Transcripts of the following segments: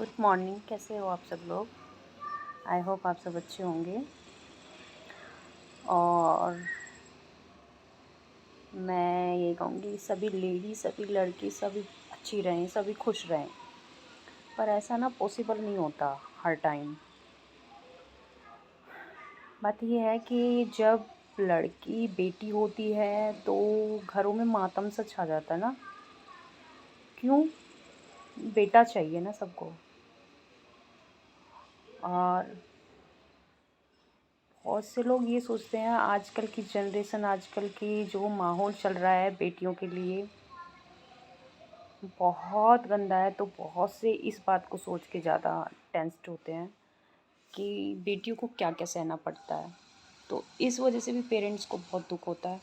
Good morning. कैसे हो आप सब लोग? आई होप आप सब अच्छे होंगे। और मैं ये कहूँगी सभी लेडी, सभी लड़की, सभी अच्छी रहें, सभी खुश रहें। पर ऐसा ना पॉसिबल नहीं होता हर टाइम। बात ये है कि जब लड़की बेटी होती है तो घरों में मातम सा छा जाता है ना। क्यों? बेटा चाहिए ना सबको। और बहुत से लोग ये सोचते हैं, आजकल की जनरेशन, आजकल की जो माहौल चल रहा है बेटियों के लिए बहुत गंदा है। तो बहुत से इस बात को सोच के ज़्यादा टेंस्ड होते हैं कि बेटियों को क्या क्या सहना पड़ता है। तो इस वजह से भी पेरेंट्स को बहुत दुख होता है,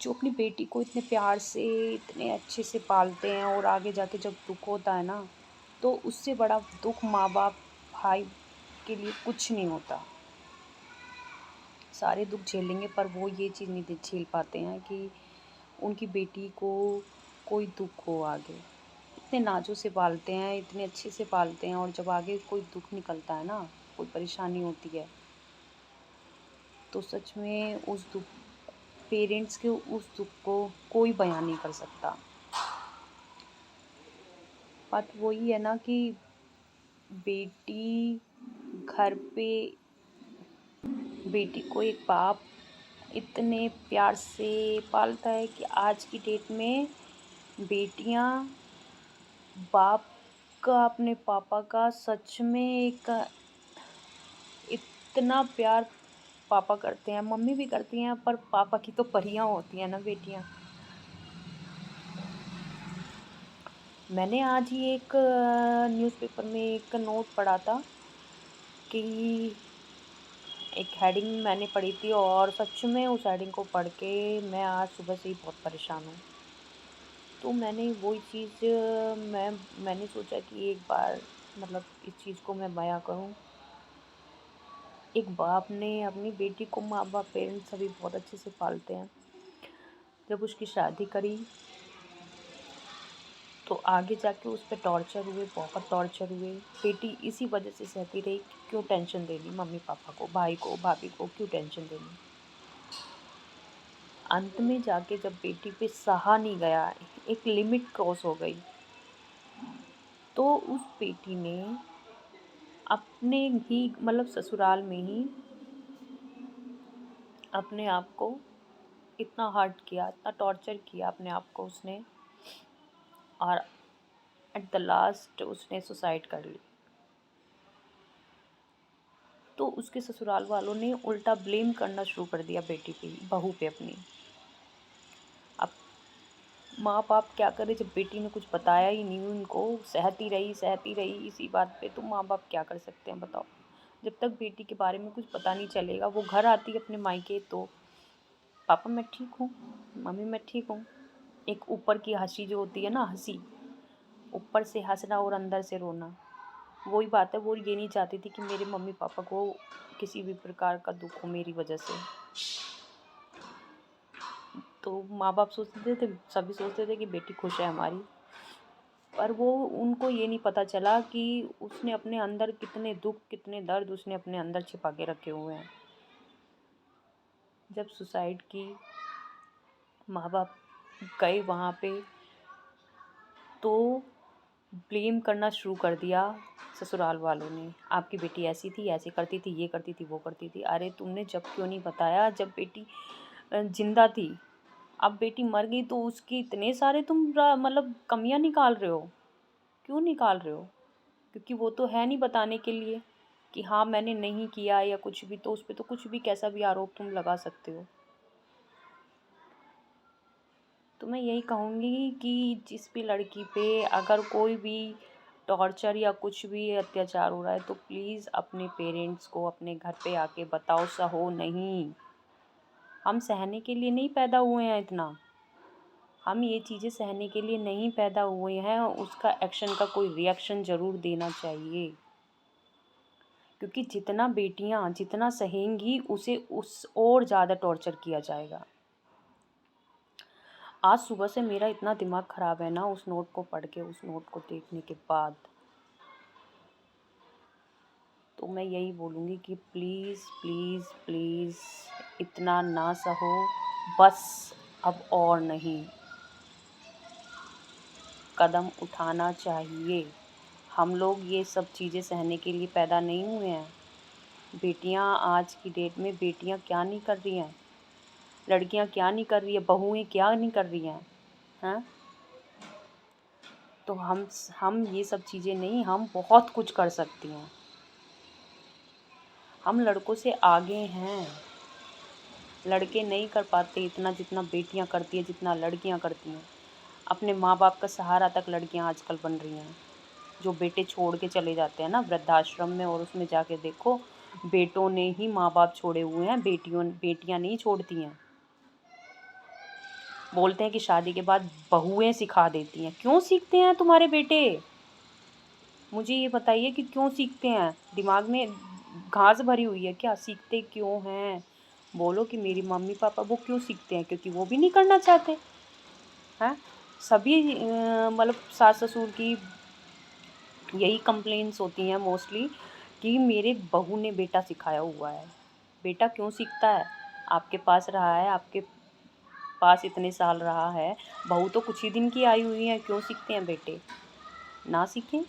जो अपनी बेटी को इतने प्यार से, इतने अच्छे से पालते हैं, और आगे जाके जब दुख होता है ना, तो उससे बड़ा दुख माँ बाप, भाई के लिए कुछ नहीं होता। सारे दुख झेलेंगे पर वो ये चीज़ नहीं झेल पाते हैं कि उनकी बेटी को कोई दुख हो आगे। इतने नाज़ों से पालते हैं, इतने अच्छे से पालते हैं, और जब आगे कोई दुख निकलता है ना, कोई परेशानी होती है, तो सच में उस दुख, पेरेंट्स के उस दुख को कोई बयान नहीं कर सकता। बात वही है ना कि बेटी घर पे, बेटी को एक बाप इतने प्यार से पालता है कि आज की डेट में बेटियां बाप का, अपने पापा का सच में एक इतना प्यार पापा करते हैं, मम्मी भी करती हैं, पर पापा की तो परियां होती हैं ना बेटियां। मैंने आज ही एक न्यूज़पेपर में एक नोट पढ़ा था कि एक हेडिंग मैंने पढ़ी थी, और सच में उस हेडिंग को पढ़ के मैं आज सुबह से ही बहुत परेशान हूँ। तो मैंने वही चीज़ मैंने सोचा कि एक बार मतलब इस चीज़ को मैं बयां करूँ। एक बाप ने अपनी बेटी को, माँ बाप, पेरेंट्स सभी बहुत अच्छे से पालते हैं, जब उसकी शादी करी तो आगे जाके उस पर टॉर्चर हुए, बहुत टॉर्चर हुए। बेटी इसी वजह से सहती रही कि क्यों टेंशन देनी मम्मी पापा को, भाई को, भाभी को, क्यों टेंशन देनी। अंत में जाके जब बेटी पे सहा नहीं गया, एक लिमिट क्रॉस हो गई, तो उस बेटी ने अपने ही मतलब ससुराल में ही अपने आप को इतना हर्ट किया, इतना टॉर्चर किया अपने आप को उसने, और एट द लास्ट उसने सुसाइड कर ली। तो उसके ससुराल वालों ने उल्टा ब्लेम करना शुरू कर दिया बेटी पे, बहू पे अपनी। अब माँ बाप क्या करे, जब बेटी ने कुछ बताया ही नहीं उनको, सहती रही इसी बात पे, तो माँ बाप क्या कर सकते हैं बताओ। जब तक बेटी के बारे में कुछ पता नहीं चलेगा, वो घर आती है अपने मायके तो पापा मैं ठीक हूँ, मम्मी मैं ठीक हूँ। एक ऊपर की हंसी जो होती है ना, हंसी, ऊपर से हंसना और अंदर से रोना, वही बात है। वो ये नहीं चाहती थी कि मेरे मम्मी पापा को किसी भी प्रकार का दुख हो मेरी वजह से। तो माँ बाप सोचते थे, सभी सोचते थे कि बेटी खुश है हमारी, पर वो उनको ये नहीं पता चला कि उसने अपने अंदर कितने दुख, कितने दर्द उसने अपने अंदर छिपा के रखे हुए हैं। जब सुसाइड की, माँ बाप गए वहाँ पे, तो ब्लेम करना शुरू कर दिया ससुराल वालों ने। आपकी बेटी ऐसी थी, ऐसे करती थी, ये करती थी, वो करती थी। अरे तुमने जब क्यों नहीं बताया जब बेटी जिंदा थी? अब बेटी मर गई तो उसकी इतने सारे तुम मतलब कमियां निकाल रहे हो। क्यों निकाल रहे हो? क्योंकि वो तो है नहीं बताने के लिए कि हाँ मैंने नहीं किया या कुछ भी, तो उस पर तो कुछ भी, कैसा भी आरोप तुम लगा सकते हो। तो मैं यही कहूँगी कि जिस भी लड़की पे अगर कोई भी टॉर्चर या कुछ भी अत्याचार हो रहा है, तो प्लीज़ अपने पेरेंट्स को अपने घर पे आके बताओ, सहो नहीं। हम सहने के लिए नहीं पैदा हुए हैं इतना, हम ये चीज़ें सहने के लिए नहीं पैदा हुए हैं। उसका एक्शन का कोई रिएक्शन ज़रूर देना चाहिए, क्योंकि जितना बेटियां जितना सहेंगी उसे उस और ज़्यादा टॉर्चर किया जाएगा। आज सुबह से मेरा इतना दिमाग ख़राब है ना, उस नोट को पढ़ के, उस नोट को देखने के बाद। तो मैं यही बोलूँगी कि प्लीज़ प्लीज़ प्लीज़ इतना ना सहो, बस अब और नहीं, कदम उठाना चाहिए। हम लोग ये सब चीज़ें सहने के लिए पैदा नहीं हुए हैं। बेटियां आज की डेट में बेटियां क्या नहीं कर रही हैं, लड़कियां क्या नहीं कर रही है, बहुएं क्या नहीं कर रही हैं, हैं? तो हम ये सब चीज़ें नहीं, हम बहुत कुछ कर सकती हैं। हम लड़कों से आगे हैं। लड़के नहीं कर पाते इतना जितना बेटियां करती है, जितना लड़कियां करती हैं। अपने माँ बाप का सहारा तक लड़कियां आजकल बन रही हैं। जो बेटे छोड़ के चले जाते हैं ना वृद्धाश्रम में, और उसमें जाके देखो बेटों ने ही माँ बाप छोड़े हुए हैं, बेटियां नहीं छोड़ती हैं। बोलते हैं कि शादी के बाद बहुएं सिखा देती हैं। क्यों सीखते हैं तुम्हारे बेटे? मुझे ये बताइए कि क्यों सीखते हैं? दिमाग में घास भरी हुई है क्या? सीखते क्यों हैं? बोलो कि मेरी मम्मी पापा वो क्यों सीखते हैं? क्योंकि वो भी नहीं करना चाहते हैं। सभी मतलब सास ससुर की यही कंप्लेंट्स होती हैं मोस्टली कि मेरे बहू ने बेटा सिखाया हुआ है। बेटा क्यों सीखता है? आपके पास रहा है, आपके पास इतने साल रहा है, बहू तो कुछ ही दिन की आई हुई है, क्यों सीखते हैं बेटे? ना सीखें।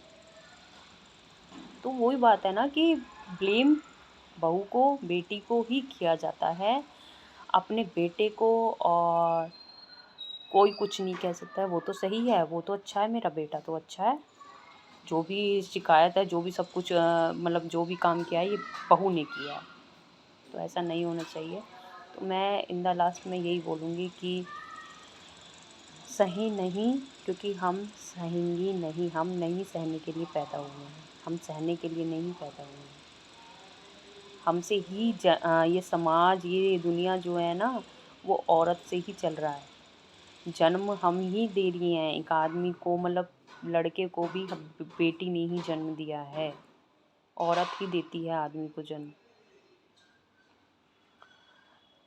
तो वही बात है ना कि ब्लेम बहू को, बेटी को ही किया जाता है, अपने बेटे को। और कोई कुछ नहीं कह सकता है, वो तो सही है, वो तो अच्छा है, मेरा बेटा तो अच्छा है। जो भी शिकायत है, जो भी सब कुछ मतलब जो भी काम किया है, ये बहू ने किया है। तो ऐसा नहीं होना चाहिए। तो मैं इन द लास्ट में यही बोलूँगी कि सही नहीं, क्योंकि हम सहेंगे नहीं, हम नहीं सहने के लिए पैदा हुए हैं, हम सहने के लिए नहीं पैदा हुए हैं। हमसे ही ये समाज, ये दुनिया जो है ना, वो औरत से ही चल रहा है। जन्म हम ही दे रही हैं एक आदमी को, मतलब लड़के को भी बेटी ने ही जन्म दिया है। औरत ही देती है आदमी को जन्म।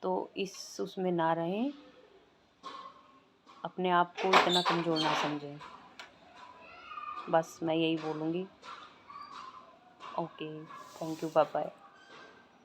तो इस उसमें ना रहें, अपने आप को इतना कमज़ोर ना समझें। बस मैं यही बोलूँगी। Okay, thank you, bye bye.